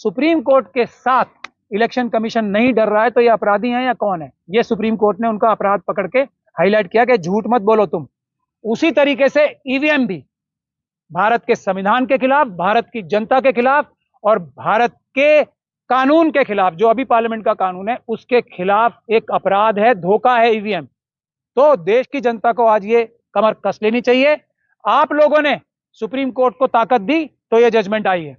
Supreme court के साथ election commission नहीं डर रहा है तो ये अपराधी हैं या कौन है? ये सुप्रीम कोर्ट ने उनका अपराध पकड़ के हाईलाइट किया कि झूठ मत बोलो तुम। उसी तरीके से ईवीएम भी भारत के संविधान के खिलाफ, भारत की जनता के खिलाफ और भारत के कानून के खिलाफ, जो अभी पार्लियामेंट का कानून है उसके खिलाफ एक अपराध है, धोखा है ईवीएम। तो देश की जनता को आज ये कमर कस लेनी चाहिए। आप लोगों ने सुप्रीम कोर्ट को ताकत दी तो ये जजमेंट आई है,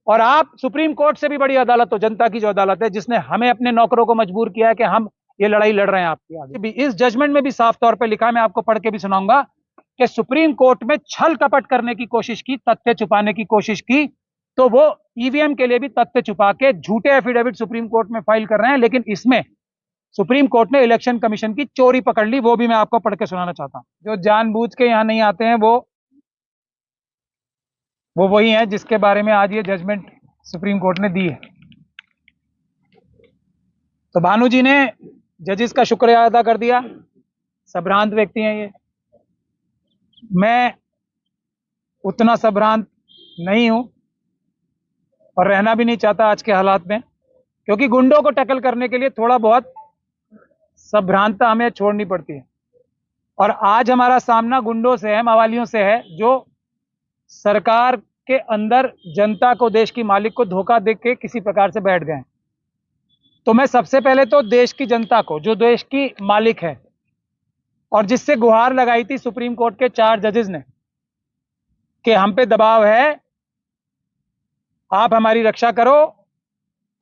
और आप सुप्रीम कोर्ट से भी बड़ी अदालत हो, जनता की जो अदालत है, जिसने हमें अपने नौकरों को मजबूर किया है कि हम ये लड़ाई लड़ रहे हैं आपके आगे भी। इस जजमेंट में भी साफ तौर पे लिखा है, मैं आपको पढ़ के भी सुनाऊंगा, कि सुप्रीम कोर्ट में छल कपट करने की कोशिश की, तथ्य छुपाने की कोशिश की, तो वो ईवीएम के लिए भी तथ्य छुपा के झूठे एफिडेविट सुप्रीम कोर्ट में फाइल कर रहे हैं। लेकिन इसमें सुप्रीम कोर्ट ने इलेक्शन कमीशन की चोरी पकड़ ली, वो भी मैं आपको पढ़ के सुनाना चाहता हूं। जो जानबूझ के यहां नहीं आते हैं वो वही है जिसके बारे में आज ये जजमेंट सुप्रीम कोर्ट ने दी है। तो भानु जी ने जजेस का शुक्रिया अदा कर दिया। संभ्रांत व्यक्ति हैं ये, मैं उतना संभ्रांत नहीं हूं और रहना भी नहीं चाहता आज के हालात में, क्योंकि गुंडों को टैकल करने के लिए थोड़ा बहुत संभ्रांतता हमें छोड़नी पड़ती है। और आज हमारा सामना गुंडों से है, मवालियों से है, जो सरकार के अंदर जनता को, देश की मालिक को धोखा दे के किसी प्रकार से बैठ गए। तो मैं सबसे पहले तो देश की जनता को, जो देश की मालिक है और जिससे गुहार लगाई थी सुप्रीम कोर्ट के 4 जजेस ने कि हम पे दबाव है, आप हमारी रक्षा करो,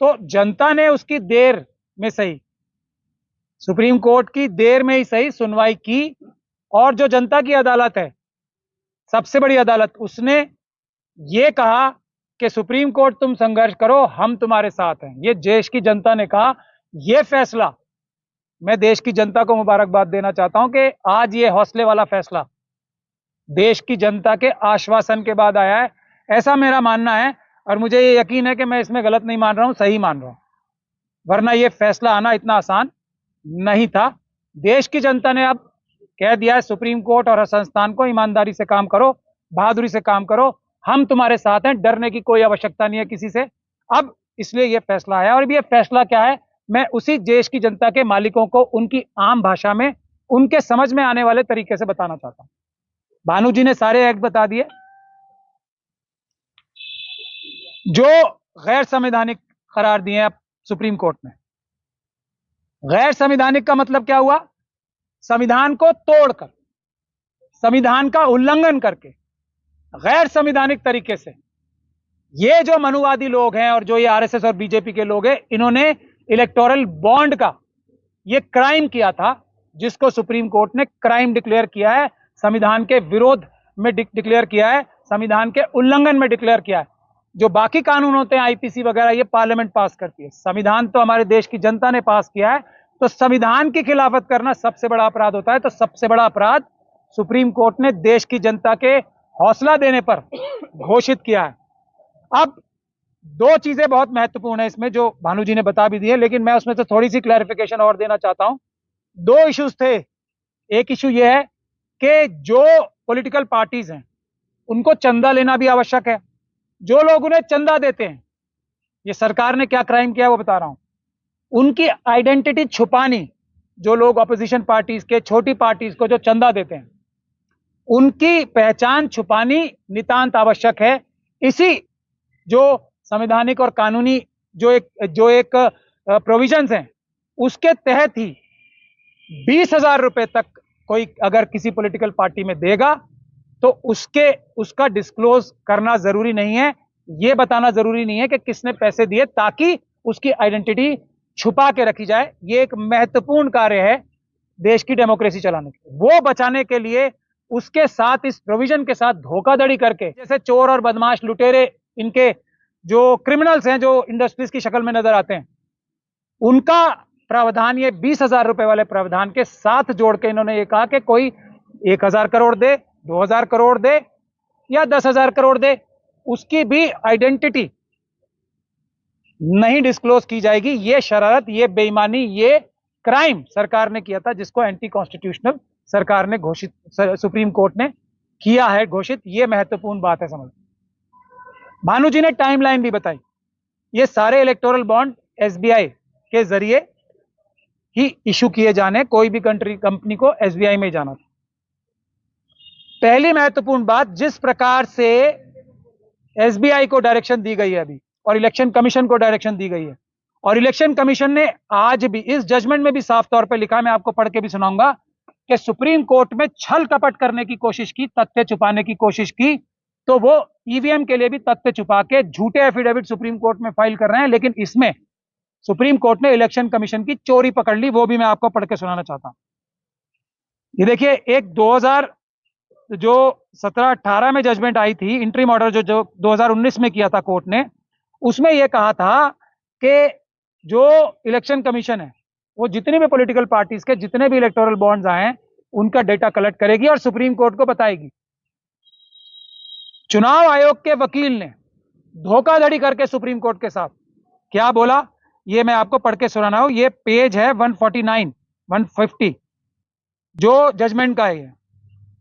तो जनता ने उसकी देर में सही, सुप्रीम कोर्ट की देर में ही सही सुनवाई की। और जो जनता की अदालत है, सबसे बड़ी अदालत, उसने ये कहा कि सुप्रीम कोर्ट तुम संघर्ष करो, हम तुम्हारे साथ हैं। ये देश की जनता ने कहा। ये फैसला मैं देश की जनता को मुबारकबाद देना चाहता हूं कि आज ये हौसले वाला फैसला देश की जनता के आश्वासन के बाद आया है, ऐसा मेरा मानना है। और मुझे ये यकीन है कि मैं इसमें गलत नहीं मान रहा हूं, सही मान रहा हूं, वरना ये फैसला आना इतना आसान नहीं था। देश की जनता ने अब कह दिया है सुप्रीम कोर्ट और संस्थान को, ईमानदारी से काम करो, बहादुरी से काम करो, हम तुम्हारे साथ हैं, डरने की कोई आवश्यकता नहीं है किसी से। अब इसलिए यह फैसला आया। और ये फैसला क्या है, मैं उसी देश की जनता के मालिकों को उनकी आम भाषा में, उनके समझ में आने वाले तरीके से बताना चाहता हूं। भानु जी ने सारे एक्ट बता दिए जो गैर संवैधानिक करार दिए हैं सुप्रीम कोर्ट ने। गैर संवैधानिक का मतलब क्या हुआ? संविधान को तोड़कर, संविधान का उल्लंघन करके, गैर संवैधानिक तरीके से ये जो मनुवादी लोग हैं और जो ये आरएसएस और बीजेपी के लोग हैं, इन्होंने इलेक्टोरल बॉन्ड का ये क्राइम किया था, जिसको सुप्रीम कोर्ट ने क्राइम डिक्लेयर किया है, संविधान के विरोध में डिक्लेयर किया है, संविधान के उल्लंघन में डिक्लेयर किया है। जो बाकी कानून होते हैं आईपीसी वगैरह, ये पार्लियामेंट पास करती है, संविधान तो हमारे देश की जनता ने पास किया है। तो संविधान की खिलाफत करना सबसे बड़ा अपराध होता है। तो सबसे बड़ा अपराध सुप्रीम कोर्ट ने देश की जनता के हौसला देने पर घोषित किया है। अब 2 चीजें बहुत महत्वपूर्ण है इसमें, जो भानु जी ने बता भी दी है, लेकिन मैं उसमें से थोड़ी सी क्लैरिफिकेशन और देना चाहता हूं। 2 इश्यूज थे। एक इशू यह है कि जो पॉलिटिकल पार्टीज हैं उनको चंदा लेना भी आवश्यक है। जो लोग उन्हें चंदा देते हैं, ये सरकार ने क्या क्राइम किया वो बता रहा हूं, उनकी आइडेंटिटी छुपानी, जो लोग अपोजिशन पार्टीज के, छोटी पार्टीज को जो चंदा देते हैं, उनकी पहचान छुपानी नितांत आवश्यक है। इसी जो संवैधानिक और कानूनी जो एक प्रोविजंस हैं, उसके तहत ही 20,000 रुपए तक कोई अगर किसी पॉलिटिकल पार्टी में देगा तो उसका डिस्क्लोज करना जरूरी नहीं है, यह बताना जरूरी नहीं है कि किसने पैसे दिए, ताकि उसकी आइडेंटिटी छुपा के रखी जाए। यह एक महत्वपूर्ण कार्य है देश की डेमोक्रेसी चलाने के लिए। वो बचाने के लिए उसके साथ, इस प्रोविजन के साथ धोखाधड़ी करके, जैसे चोर और बदमाश, लुटेरे, इनके जो क्रिमिनल्स हैं, जो इंडस्ट्रीज की शक्ल में नजर आते हैं, उनका प्रावधान, ये 20,000 रुपए वाले प्रावधान के साथ जोड़ के इन्होंने ये कहा कि कोई 1,000 करोड़ दे, 2,000 करोड़ दे या 10,000 करोड़ दे, उसकी भी आइडेंटिटी नहीं डिस्क्लोज की जाएगी। ये शरारत, ये बेईमानी, ये क्राइम सरकार ने किया था, जिसको एंटी कॉन्स्टिट्यूशनल सरकार ने घोषित, सुप्रीम कोर्ट ने किया है घोषित। ये महत्वपूर्ण बात है समझ। भानु जी ने टाइमलाइन भी बताई ये सारे इलेक्टोरल बॉन्ड एसबीआई के जरिए ही इशू किए जाने, कोई भी कंपनी को एसबीआई में जाना था। पहली महत्वपूर्ण बात, जिस प्रकार से एसबीआई को डायरेक्शन दी गई है अभी और इलेक्शन कमीशन को डायरेक्शन दी गई है, और इलेक्शन कमीशन ने आज भी इस जजमेंट में भी साफ तौर पे लिखा है, मैं आपको पढ़ के भी सुनाऊंगा, कि सुप्रीम कोर्ट में छल कपट करने की कोशिश की, तथ्य छुपाने की कोशिश की, तो वो ईवीएम के लिए भी तथ्य छुपा के झूठे एफिडेविट सुप्रीम कोर्ट में फाइल कर रहे हैं। लेकिन इसमें सुप्रीम कोर्ट ने इलेक्शन कमीशन की चोरी पकड़ ली, वो भी मैं आपको पढ़ के सुनाना चाहता हूं। ये देखिए, एक 2000 जो 17-18 में जजमेंट आई थी, इंटरिम ऑर्डर जो 2019 में किया था कोर्ट ने, उसमें यह कहा था कि जो इलेक्शन कमीशन है वो जितनी भी पॉलिटिकल पार्टीज के जितने भी इलेक्टोरल बॉन्ड्स आए उनका डेटा कलेक्ट करेगी और सुप्रीम कोर्ट को बताएगी। चुनाव आयोग के वकील ने धोखाधड़ी करके सुप्रीम कोर्ट के साथ क्या बोला, ये मैं आपको पढ़ के सुनाना हूं। ये पेज है 149 150 जो जजमेंट का है।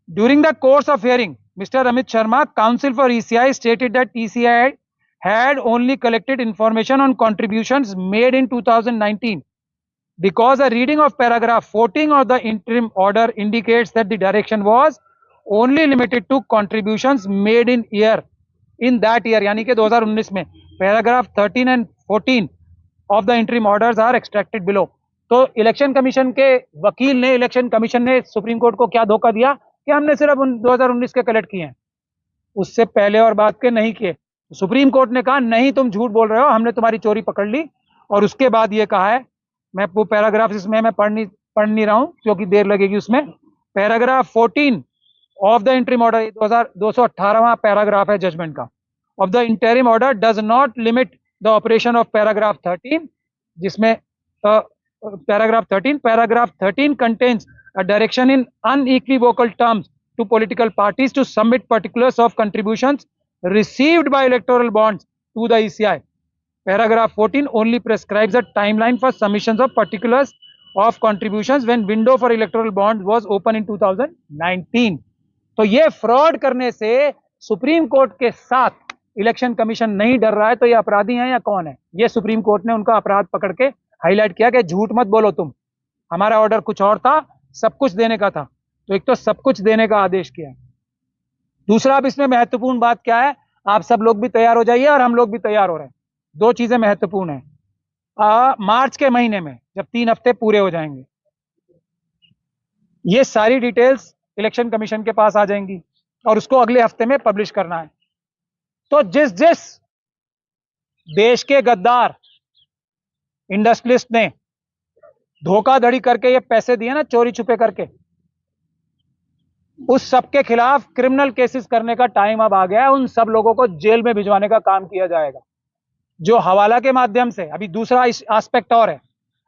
During the course of hearing, mister Amit Sharma, council for ECI, stated that ECI had only collected information on contributions made in 2019 because a reading of paragraph 14 of the interim order indicates that the direction was only limited to contributions made in that year, यानी कि 2019 में paragraph 13 and 14 of the interim orders are extracted below। तो election commission के वकील ने, election commission ने supreme court को क्या धोखा दिया कि हमने सिर्फ 2019 के कलेक्ट किए हैं, उससे पहले और बाद के नहीं किए। सुप्रीम कोर्ट ने कहा नहीं, तुम झूठ बोल रहे हो, हमने तुम्हारी चोरी पकड़ ली। और उसके बाद ये कहा है, मैं वो पैराग्राफ इसमें मैं पढ़ नहीं रहा हूं क्योंकि देर लगेगी उसमें। Paragraph 14 of the interim order, 218वां पैराग्राफ है जजमेंट का, of the interim order does not limit the operation of paragraph 13, जिसमें paragraph 13 contains a direction in unequivocal terms to political parties to submit particulars of contributions received by electoral bonds to the ECI. Paragraph 14 only prescribes a timeline for submissions of particulars of contributions when window for electoral bonds was open in 2019। तो ये fraud करने से supreme court के साथ election commission नहीं डर रहा है, तो ये अपराधी हैं या कौन है? ये सुप्रीम कोर्ट ने उनका अपराध पकड़ के हाईलाइट किया कि झूठ मत बोलो तुम, हमारा ऑर्डर कुछ और था, सब कुछ देने का था। तो एक तो सब कुछ देने का आदेश किया है। दूसरा, अब इसमें महत्वपूर्ण बात क्या है, आप सब लोग भी तैयार हो जाइए और हम लोग भी तैयार हो रहे हैं। दो चीजें महत्वपूर्ण है। मार्च के महीने में जब 3 हफ्ते पूरे हो जाएंगे, ये सारी डिटेल्स इलेक्शन कमीशन के पास आ जाएंगी और उसको अगले हफ्ते में पब्लिश करना है। तो जिस जिस देश के गद्दार इंडस्ट्रियलिस्ट ने धोखाधड़ी करके ये पैसे दिए ना, चोरी छुपे करके, उस सब के खिलाफ क्रिमिनल केसेस करने का टाइम अब आ गया है। उन सब लोगों को जेल में भिजवाने का काम किया जाएगा, जो हवाला के माध्यम से। अभी दूसरा एस्पेक्ट और है,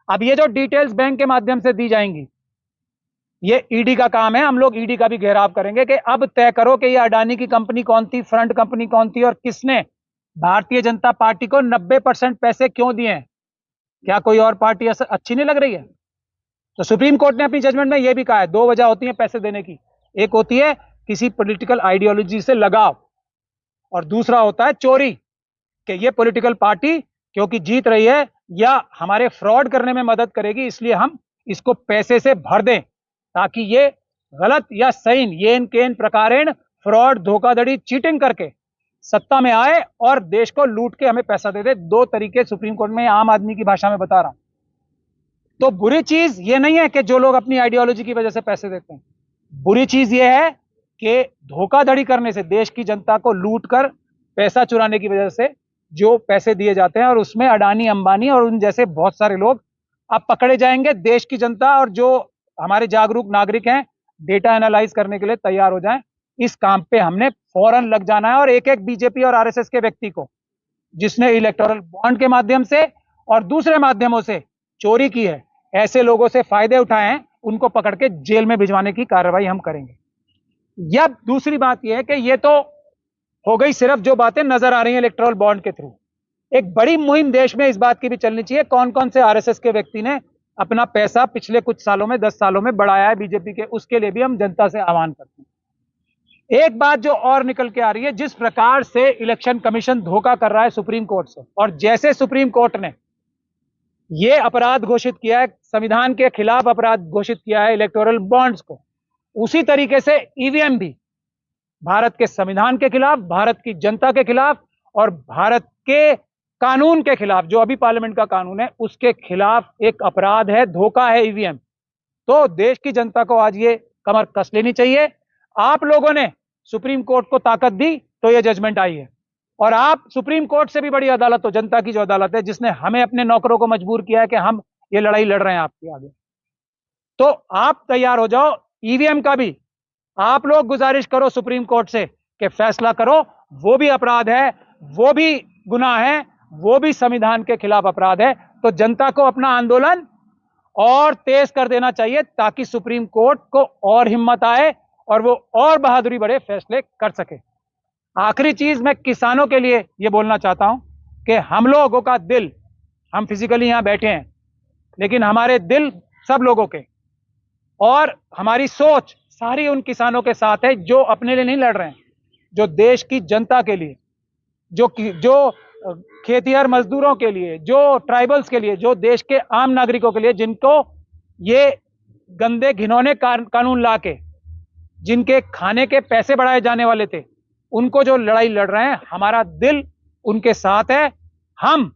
अब ये जो डिटेल्स बैंक के माध्यम से दी जाएंगी, ये ईडी का काम है। हम लोग ईडी का भी घेराव करेंगे कि अब तय करो कि ये अडानी की कंपनी कौन थी, फ्रंट कंपनी कौन थी, और किसने भारतीय जनता पार्टी को 90% पैसे क्यों दिए हैं। क्या कोई और पार्टी अच्छी नहीं लग रही है? तो सुप्रीम कोर्ट ने अपनी जजमेंट में यह भी कहा है, 2 वजह होती है पैसे देने की, एक होती है किसी पॉलिटिकल आइडियोलॉजी से लगाव, और दूसरा होता है चोरी, कि ये पॉलिटिकल पार्टी क्योंकि जीत रही है या हमारे फ्रॉड करने में मदद करेगी, इसलिए हम इसको पैसे से भर दें ताकि ये गलत या सही येन केन प्रकारेण फ्रॉड, धोखाधड़ी, चीटिंग करके सत्ता में आए और देश को लूट के हमें पैसा दे दे। 2 तरीके सुप्रीम कोर्ट में आम आदमी की भाषा में बता रहा हूं। तो बुरी चीज ये नहीं है कि जो लोग अपनी आइडियोलॉजी की वजह से पैसे देते हैं, बुरी चीज यह है कि धोखाधड़ी करने से, देश की जनता को लूट कर पैसा चुराने की वजह से जो पैसे दिए जाते हैं, और उसमें अडानी, अंबानी और उन जैसे बहुत सारे लोग अब पकड़े जाएंगे। देश की जनता और जो हमारे जागरूक नागरिक हैं, डेटा एनालाइज करने के लिए तैयार हो जाएं। इस काम पे हमने फौरन लग जाना है, और एक एक बीजेपी और आरएसएस के व्यक्ति को जिसने इलेक्टोरल बॉन्ड के माध्यम से और दूसरे माध्यमों से चोरी की है, ऐसे लोगों से फायदे उठाए हैं, उनको पकड़ के जेल में भिजवाने की कार्रवाई हम करेंगे। या दूसरी बात यह है कि ये तो हो गई सिर्फ जो बातें नजर आ रही हैं इलेक्टोरल बॉन्ड के थ्रू, एक बड़ी मुहिम देश में इस बात की भी चलनी चाहिए, कौन कौन से आरएसएस के व्यक्ति ने अपना पैसा पिछले कुछ सालों में, 10 सालों में बढ़ाया है बीजेपी के, उसके लिए भी हम जनता से आह्वान करते हैं। एक बात जो और निकल के आ रही है, जिस प्रकार से इलेक्शन कमीशन धोखा कर रहा है सुप्रीम कोर्ट से, और जैसे सुप्रीम कोर्ट ने ये अपराध घोषित किया है, संविधान के खिलाफ अपराध घोषित किया है इलेक्टोरल बॉन्ड्स को, उसी तरीके से ईवीएम भी भारत के संविधान के खिलाफ, भारत की जनता के खिलाफ और भारत के कानून के खिलाफ, जो अभी पार्लियामेंट का कानून है उसके खिलाफ एक अपराध है, धोखा है ईवीएम। तो देश की जनता को आज ये कमर कस लेनी चाहिए। आप लोगों ने सुप्रीम कोर्ट को ताकत दी तो ये जजमेंट आई है, और आप सुप्रीम कोर्ट से भी बड़ी अदालत हो, जनता की जो अदालत है, जिसने हमें अपने नौकरों को मजबूर किया है कि हम ये लड़ाई लड़ रहे हैं आपके आगे, तो आप तैयार हो जाओ। ईवीएम का भी आप लोग गुजारिश करो सुप्रीम कोर्ट से कि फैसला करो, वो भी अपराध है, वो भी गुनाह है, वो भी संविधान के खिलाफ अपराध है। तो जनता को अपना आंदोलन और तेज कर देना चाहिए ताकि सुप्रीम कोर्ट को और हिम्मत आए और वो और बहादुरी बड़े फैसले कर सके। आखिरी चीज मैं किसानों के लिए ये बोलना चाहता हूं कि हम लोगों का दिल, हम फिजिकली यहां बैठे हैं लेकिन हमारे दिल सब लोगों के और हमारी सोच सारी उन किसानों के साथ है जो अपने लिए नहीं लड़ रहे हैं, जो देश की जनता के लिए, जो खेतिहर मजदूरों के लिए, जो ट्राइबल्स के लिए, जो देश के आम नागरिकों के लिए, जिनको ये गंदे घिनौने कानून ला के जिनके खाने के पैसे बढ़ाए जाने वाले थे, उनको जो लड़ाई लड़ रहे हैं, हमारा दिल उनके साथ है। हम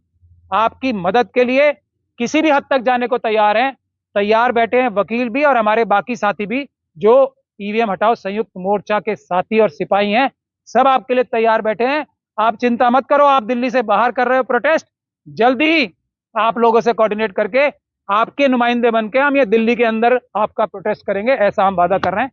आपकी मदद के लिए किसी भी हद तक जाने को तैयार हैं, तैयार बैठे हैं वकील भी और हमारे बाकी साथी भी जो ईवीएम हटाओ संयुक्त मोर्चा के साथी और सिपाही हैं, सब आपके लिए तैयार बैठे हैं। आप चिंता मत करो, आप दिल्ली से बाहर कर रहे हो प्रोटेस्ट, जल्दी ही आप लोगों से कोऑर्डिनेट करके आपके नुमाइंदे बन के हम ये दिल्ली के अंदर आपका प्रोटेस्ट करेंगे, ऐसा हम वादा कर रहे हैं।